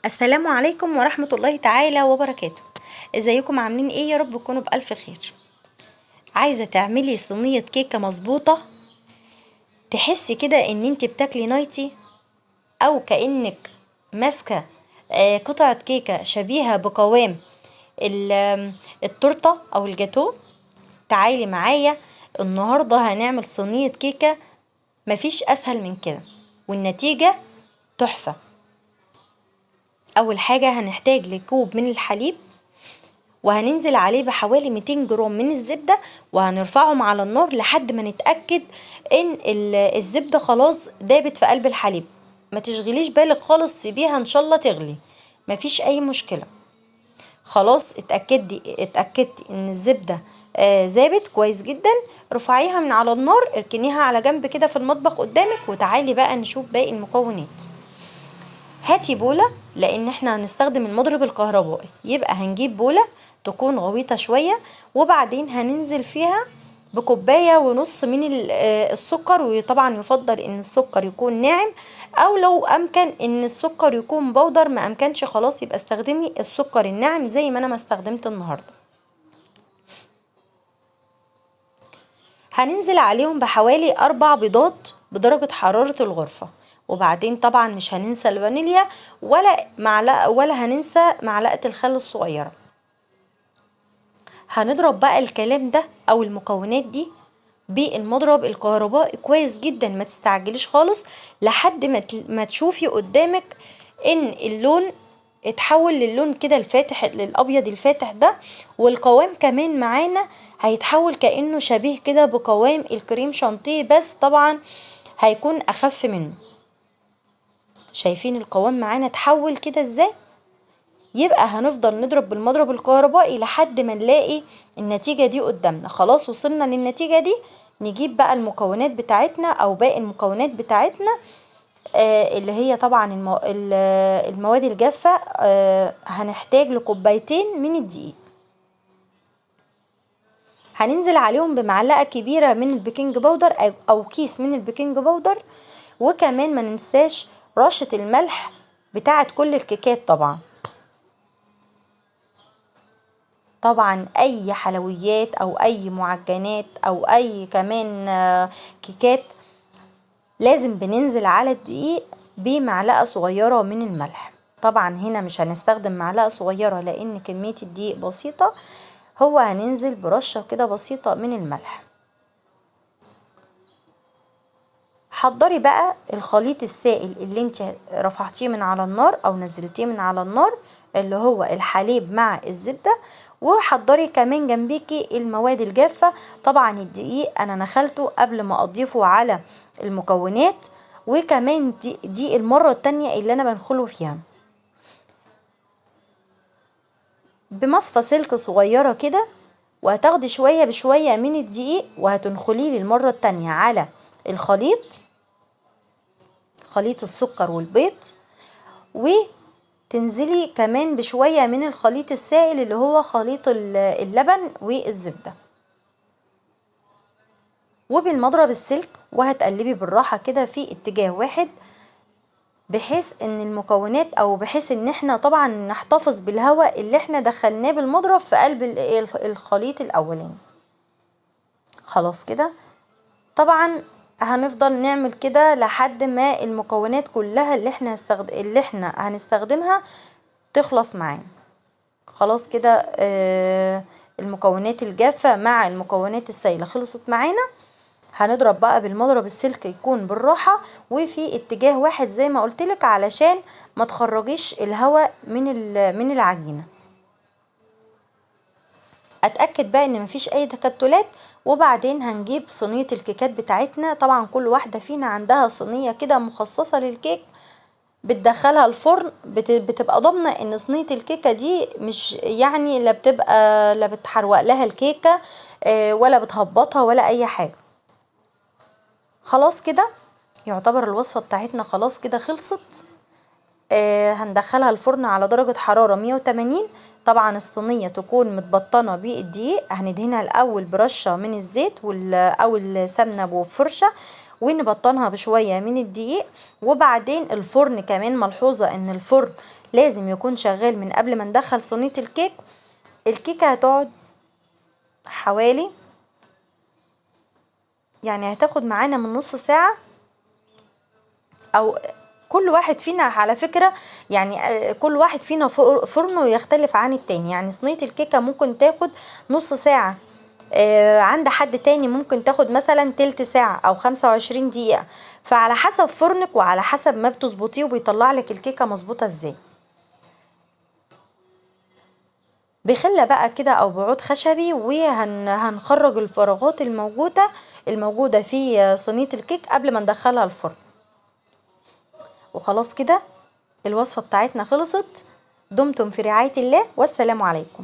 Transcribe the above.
السلام عليكم ورحمة الله تعالى وبركاته. ازيكم عاملين ايه؟ يا رب تكونوا بألف خير. عايزة تعملي صينية كيكة مظبوطة، تحسي كده ان انت بتاكلي نايتي، او كأنك ماسكة قطعة كيكة شبيهة بقوام التورتة او الجاتو. تعالي معايا النهاردة هنعمل صينية كيكة مفيش اسهل من كده، والنتيجة تحفة. اول حاجة هنحتاج لكوب من الحليب، وهننزل عليه بحوالي 200 جرام من الزبدة، وهنرفعهم على النار لحد ما نتأكد ان الزبدة خلاص دابت في قلب الحليب. ما تشغليش بالك خالص، سيبيها ان شاء الله تغلي، مفيش اي مشكلة. خلاص اتأكدتي ان الزبدة ذابت كويس جدا، رفعيها من على النار، اركنيها على جنب كده في المطبخ قدامك، وتعالي بقى نشوف باقي المكونات. هاتي بولة، لان احنا هنستخدم المضرب الكهربائي، يبقى هنجيب بولة تكون غويطة شوية، وبعدين هننزل فيها بكوباية ونص من السكر. وطبعا يفضل ان السكر يكون ناعم، او لو امكن ان السكر يكون بودر، ما امكنش خلاص يبقى استخدمي السكر الناعم زي ما انا ما استخدمت النهاردة. هننزل عليهم بحوالي 4 بيضات بدرجة حرارة الغرفة، وبعدين طبعا مش هننسى الفانيليا ولا معلقة، ولا هننسى معلقة الخل الصغيرة. هنضرب بقى الكلام ده او المكونات دي بالمضرب الكهربائي كويس جدا، ما تستعجليش خالص لحد ما تشوفي قدامك ان اللون اتحول للون كده الفاتح، للابيض الفاتح ده، والقوام كمان معانا هيتحول كأنه شبيه كده بقوام الكريم شانتيه، بس طبعا هيكون اخف منه. شايفين القوام معانا اتحول كده ازاي؟ يبقى هنفضل نضرب بالمضرب الكهربائي لحد ما نلاقي النتيجة دي قدامنا. خلاص وصلنا للنتيجة دي، نجيب بقى المكونات بتاعتنا او باقي المكونات بتاعتنا، اللي هي طبعا المواد الجافة. هنحتاج لكوبايتين من الدقيق، هننزل عليهم بمعلقة كبيرة من البيكنج باودر او كيس من البيكنج باودر، وكمان ما ننساش رشة الملح بتاعت كل الكيكات. طبعا اي حلويات او اي معجنات او اي كمان كيكات، لازم بننزل على الدقيق بمعلقة صغيرة من الملح. طبعا هنا مش هنستخدم معلقة صغيرة لان كمية الدقيق بسيطة، هو هننزل برشة كده بسيطة من الملح. حضري بقى الخليط السائل اللي انت رفعتيه من على النار او نزلتيه من على النار، اللي هو الحليب مع الزبدة، وحضري كمان جنبيكي المواد الجافة. طبعا الدقيق انا نخلته قبل ما اضيفه على المكونات، وكمان دي المرة التانية اللي انا بنخله فيها بمصفى سلك صغيرة كده، وهتاخدي شوية بشوية من الدقيق وهتنخليه للمرة التانية على خليط السكر والبيض، وتنزلي كمان بشوية من الخليط السائل اللي هو خليط اللبن والزبدة، وبالمضرب السلك، وهتقلبي بالراحة كده في اتجاه واحد، بحيث ان المكونات او بحيث ان احنا طبعا نحتفظ بالهواء اللي احنا دخلناه بالمضرب في قلب الخليط الاولاني. خلاص كده، طبعا هنفضل نعمل كده لحد ما المكونات كلها اللي احنا هنستخدمها تخلص معانا. خلاص كده المكونات الجافة مع المكونات السائلة خلصت معانا. هنضرب بقى بالمضرب السلك يكون بالراحة وفي اتجاه واحد زي ما قلتلك، علشان ما تخرجيش الهواء من العجينة. اتأكد بقى ان مفيش اي تكتلات، وبعدين هنجيب صينية الكيكات بتاعتنا. طبعا كل واحدة فينا عندها صينية كده مخصصة للكيك، بتدخلها الفرن، بتبقى ضامنة ان صينية الكيكة دي مش يعني لا بتحروق لها الكيكة ولا بتهبطها ولا اي حاجة. خلاص كده يعتبر الوصفة بتاعتنا خلاص كده خلصت. هندخلها الفرن على درجة حرارة 180. طبعا الصينية تكون متبطنة بالدقيق، هندهنها الأول برشة من الزيت أو السمنة بفرشة، ونبطنها بشوية من الدقيق. وبعدين الفرن كمان، ملحوظة ان الفرن لازم يكون شغال من قبل ما ندخل صينية الكيك. الكيكة هتقعد حوالي، يعني هتاخد معانا من نص ساعة، او كل واحد فينا على فكرة، يعني كل واحد فينا فرنه يختلف عن التاني. يعني صينية الكيكة ممكن تاخد نص ساعة، عند حد تاني ممكن تاخد مثلا تلت ساعة او 25 دقيقة. فعلى حسب فرنك وعلى حسب ما بتظبطيه وبيطلع لك الكيكة مظبوطة ازاي. بخلة بقى كده او بعود خشبي، وهنخرج الفراغات الموجودة في صينية الكيك قبل ما ندخلها الفرن. وخلاص كده الوصفة بتاعتنا خلصت. دمتم في رعاية الله، والسلام عليكم.